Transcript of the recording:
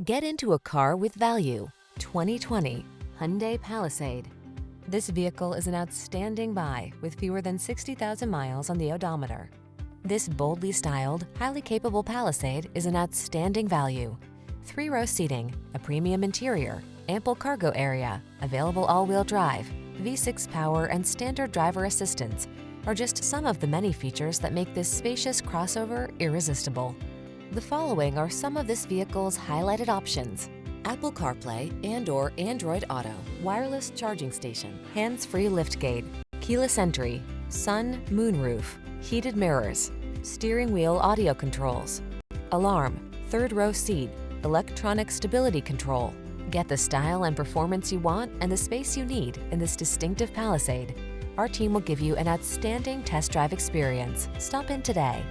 Get into a car with value. 2020 Hyundai Palisade. This vehicle is an outstanding buy with fewer than 60,000 miles on the odometer. This boldly styled, highly capable Palisade is an outstanding value. 3-row seating, a premium interior, ample cargo area, available all-wheel drive, V6 power and standard driver assistance are just some of the many features that make this spacious crossover irresistible. The following are some of this vehicle's highlighted options: Apple CarPlay and/or Android Auto, wireless charging station, hands-free liftgate, keyless entry, sun, moonroof, heated mirrors, steering wheel audio controls, alarm, 3rd-row seat, electronic stability control. Get the style and performance you want and the space you need in this distinctive Palisade. Our team will give you an outstanding test drive experience. Stop in today.